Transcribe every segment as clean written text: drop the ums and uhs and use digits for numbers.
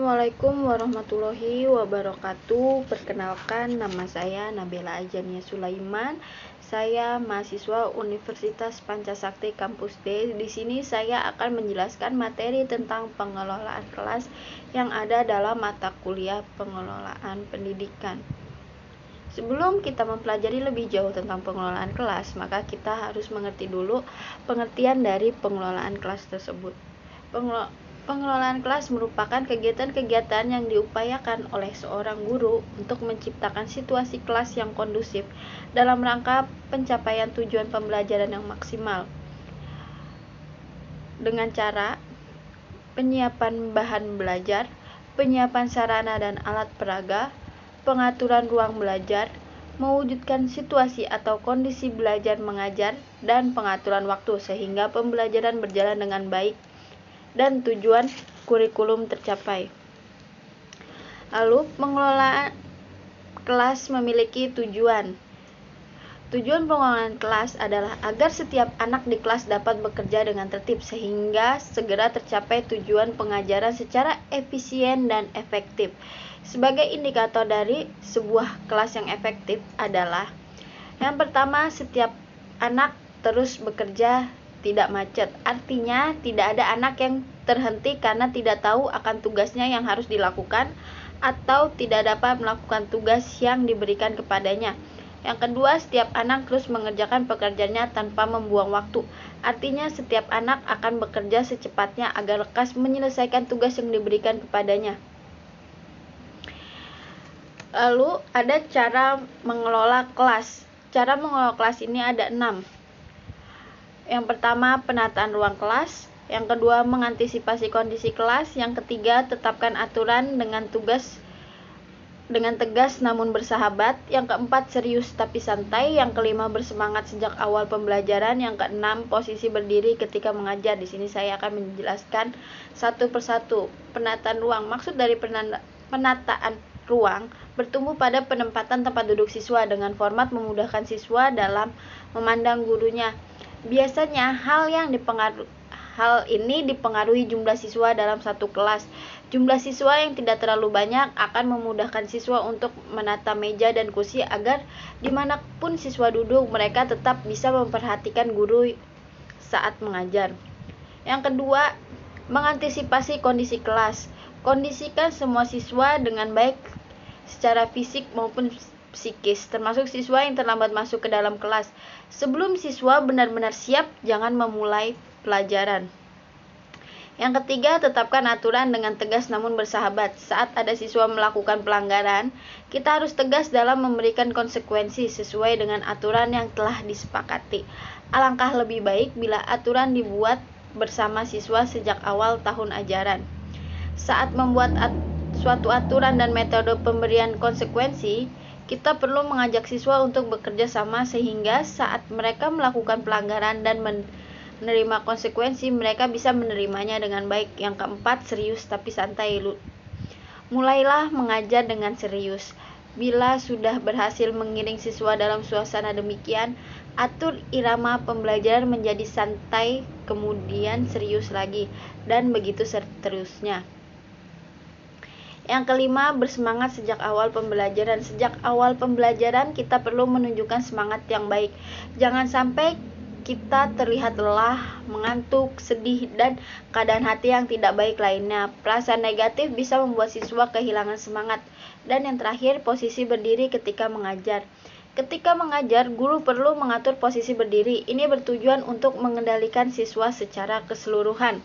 Assalamualaikum warahmatullahi wabarakatuh. Perkenalkan, nama saya Nabila Ajania Sulaiman. Saya mahasiswa Universitas Pancasakti Kampus D. Di sini saya akan menjelaskan materi tentang pengelolaan kelas yang ada dalam mata kuliah pengelolaan pendidikan. Sebelum kita mempelajari lebih jauh tentang pengelolaan kelas, maka kita harus mengerti dulu pengertian dari pengelolaan kelas tersebut. Pengelolaan kelas merupakan kegiatan-kegiatan yang diupayakan oleh seorang guru untuk menciptakan situasi kelas yang kondusif dalam rangka pencapaian tujuan pembelajaran yang maksimal. Dengan cara penyiapan bahan belajar, penyiapan sarana dan alat peraga, pengaturan ruang belajar, mewujudkan situasi atau kondisi belajar mengajar, dan pengaturan waktu sehingga pembelajaran berjalan dengan baik dan tujuan kurikulum tercapai. Lalu, pengelolaan kelas memiliki tujuan. Tujuan pengelolaan kelas adalah agar setiap anak di kelas dapat bekerja dengan tertib sehingga segera tercapai tujuan pengajaran secara efisien dan efektif. Sebagai indikator dari sebuah kelas yang efektif adalah yang pertama, setiap anak terus bekerja, tidak macet. Artinya tidak ada anak yang terhenti karena tidak tahu akan tugasnya yang harus dilakukan atau tidak dapat melakukan tugas yang diberikan kepadanya. Yang kedua, setiap anak terus mengerjakan pekerjaannya tanpa membuang waktu. Artinya setiap anak akan bekerja secepatnya agar lekas menyelesaikan tugas yang diberikan kepadanya. Lalu ada cara mengelola kelas. Cara mengelola kelas ini ada 6. Yang pertama, penataan ruang kelas. Yang kedua, mengantisipasi kondisi kelas. Yang ketiga, tetapkan aturan dengan tegas namun bersahabat. Yang keempat, serius tapi santai. Yang kelima, bersemangat sejak awal pembelajaran. Yang keenam, posisi berdiri ketika mengajar. Di sini saya akan menjelaskan satu persatu. Penataan ruang. Maksud dari penataan ruang bertumbuh pada penempatan tempat duduk siswa dengan format memudahkan siswa dalam memandang gurunya. Biasanya hal ini dipengaruhi jumlah siswa dalam satu kelas. Jumlah siswa yang tidak terlalu banyak akan memudahkan siswa untuk menata meja dan kursi agar dimanapun siswa duduk mereka tetap bisa memperhatikan guru saat mengajar. Yang kedua, mengantisipasi kondisi kelas. Kondisikan semua siswa dengan baik secara fisik maupun psikis, termasuk siswa yang terlambat masuk ke dalam kelas. Sebelum siswa benar-benar siap, jangan memulai pelajaran. Yang ketiga, tetapkan aturan dengan tegas namun bersahabat. Saat ada siswa melakukan pelanggaran, kita harus tegas dalam memberikan konsekuensi sesuai dengan aturan yang telah disepakati. Alangkah lebih baik bila aturan dibuat bersama siswa sejak awal tahun ajaran. Saat membuat suatu aturan dan metode pemberian konsekuensi, kita perlu mengajak siswa untuk bekerja sama sehingga saat mereka melakukan pelanggaran dan menerima konsekuensi, mereka bisa menerimanya dengan baik. Yang keempat, serius tapi santai. Mulailah mengajar dengan serius. Bila sudah berhasil mengiring siswa dalam suasana demikian, atur irama pembelajaran menjadi santai, kemudian serius lagi, dan begitu seterusnya. Yang kelima, bersemangat sejak awal pembelajaran. Sejak awal pembelajaran kita perlu menunjukkan semangat yang baik. Jangan sampai kita terlihat lelah, mengantuk, sedih, dan keadaan hati yang tidak baik lainnya. Perasaan negatif bisa membuat siswa kehilangan semangat. Dan yang terakhir, posisi berdiri ketika mengajar. Ketika mengajar, guru perlu mengatur posisi berdiri. Ini bertujuan untuk mengendalikan siswa secara keseluruhan.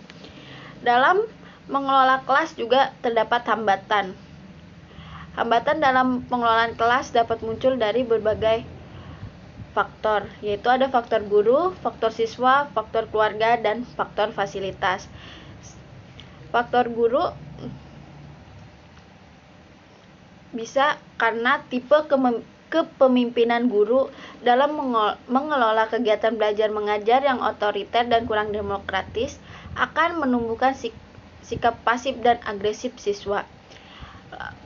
Dalam mengelola kelas juga terdapat hambatan. Hambatan dalam pengelolaan kelas dapat muncul dari berbagai faktor, yaitu ada faktor guru, faktor siswa, faktor keluarga, dan faktor fasilitas. Faktor guru bisa karena tipe kepemimpinan guru dalam mengelola kegiatan belajar mengajar yang otoriter dan kurang demokratis akan menumbuhkan sikap pasif dan agresif siswa.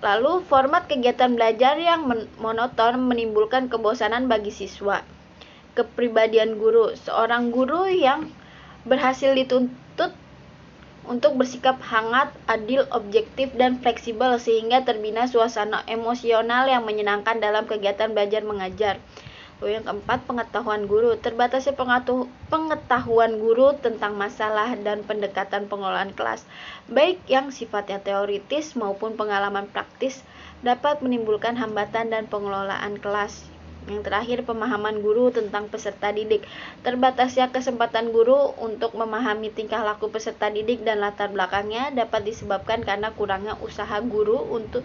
Lalu, format kegiatan belajar yang monoton menimbulkan kebosanan bagi siswa. Kepribadian guru. Seorang guru yang berhasil dituntut untuk bersikap hangat, adil, objektif, dan fleksibel sehingga terbina suasana emosional yang menyenangkan dalam kegiatan belajar mengajar. Lalu yang keempat, pengetahuan guru. Terbatasnya pengetahuan guru tentang masalah dan pendekatan pengelolaan kelas, baik yang sifatnya teoritis maupun pengalaman praktis, dapat menimbulkan hambatan dan pengelolaan kelas. Yang terakhir, pemahaman guru tentang peserta didik. Terbatasnya kesempatan guru untuk memahami tingkah laku peserta didik dan latar belakangnya dapat disebabkan karena kurangnya usaha guru untuk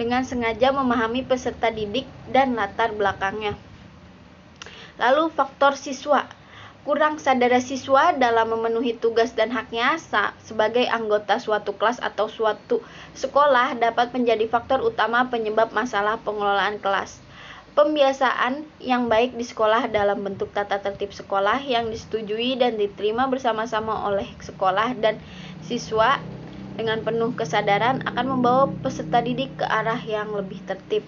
dengan sengaja memahami peserta didik dan latar belakangnya. Lalu faktor siswa. Kurang sadar siswa dalam memenuhi tugas dan haknya sebagai anggota suatu kelas atau suatu sekolah dapat menjadi faktor utama penyebab masalah pengelolaan kelas. Pembiasaan yang baik di sekolah dalam bentuk tata tertib sekolah yang disetujui dan diterima bersama-sama oleh sekolah dan siswa dengan penuh kesadaran akan membawa peserta didik ke arah yang lebih tertib.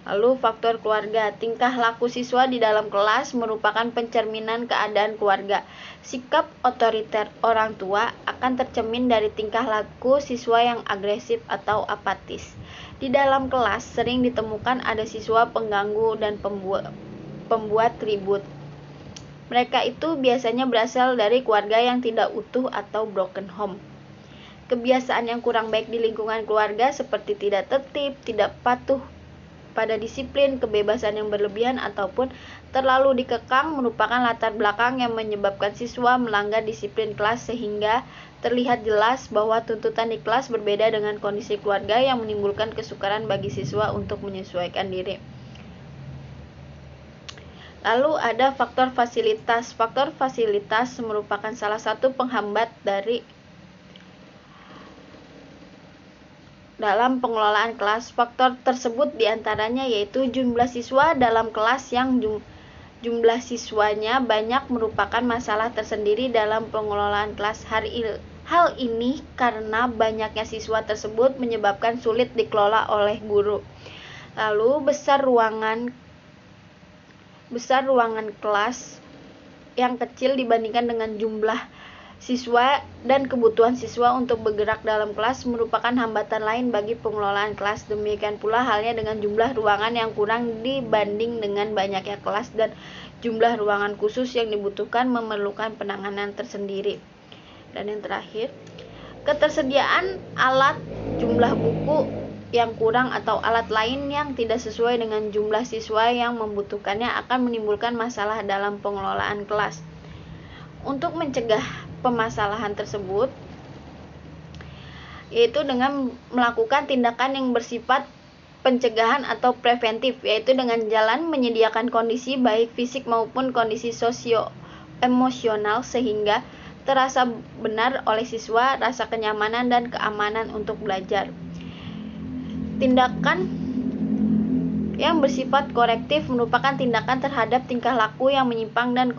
Lalu faktor keluarga. Tingkah laku siswa di dalam kelas merupakan pencerminan keadaan keluarga. Sikap otoriter orang tua akan tercermin dari tingkah laku siswa yang agresif atau apatis. Di dalam kelas sering ditemukan ada siswa pengganggu dan pembuat ribut. Mereka itu biasanya berasal dari keluarga yang tidak utuh atau broken home. Kebiasaan yang kurang baik di lingkungan keluarga seperti tidak tertib, tidak patuh pada disiplin, kebebasan yang berlebihan ataupun terlalu dikekang merupakan latar belakang yang menyebabkan siswa melanggar disiplin kelas sehingga terlihat jelas bahwa tuntutan di kelas berbeda dengan kondisi keluarga yang menimbulkan kesukaran bagi siswa untuk menyesuaikan diri. Lalu ada faktor fasilitas. Faktor fasilitas merupakan salah satu penghambat dalam pengelolaan kelas. Faktor tersebut diantaranya yaitu jumlah siswa dalam kelas yang jumlah siswanya banyak merupakan masalah tersendiri dalam pengelolaan kelas. Hal ini karena banyaknya siswa tersebut menyebabkan sulit dikelola oleh guru. Lalu besar ruangan kelas yang kecil dibandingkan dengan jumlah siswa dan kebutuhan siswa untuk bergerak dalam kelas merupakan hambatan lain bagi pengelolaan kelas. Demikian pula halnya dengan jumlah ruangan yang kurang dibanding dengan banyaknya kelas dan jumlah ruangan khusus yang dibutuhkan memerlukan penanganan tersendiri. Dan yang terakhir, ketersediaan alat, jumlah buku yang kurang atau alat lain yang tidak sesuai dengan jumlah siswa yang membutuhkannya akan menimbulkan masalah dalam pengelolaan kelas. Untuk mencegah permasalahan tersebut, yaitu dengan melakukan tindakan yang bersifat pencegahan atau preventif, yaitu dengan jalan menyediakan kondisi baik fisik maupun kondisi sosio-emosional sehingga terasa benar oleh siswa rasa kenyamanan dan keamanan untuk belajar. Tindakan yang bersifat korektif merupakan tindakan terhadap tingkah laku yang menyimpang dan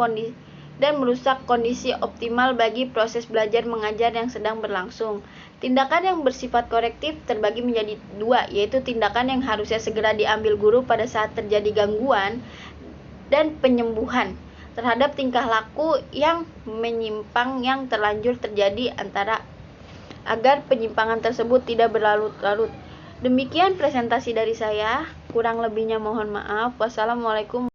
merusak kondisi optimal bagi proses belajar mengajar yang sedang berlangsung. Tindakan yang bersifat korektif terbagi menjadi dua, yaitu tindakan yang harusnya segera diambil guru pada saat terjadi gangguan dan penyembuhan terhadap tingkah laku yang menyimpang yang terlanjur terjadi agar penyimpangan tersebut tidak berlarut-larut. Demikian presentasi dari saya, kurang lebihnya mohon maaf. Wassalamualaikum.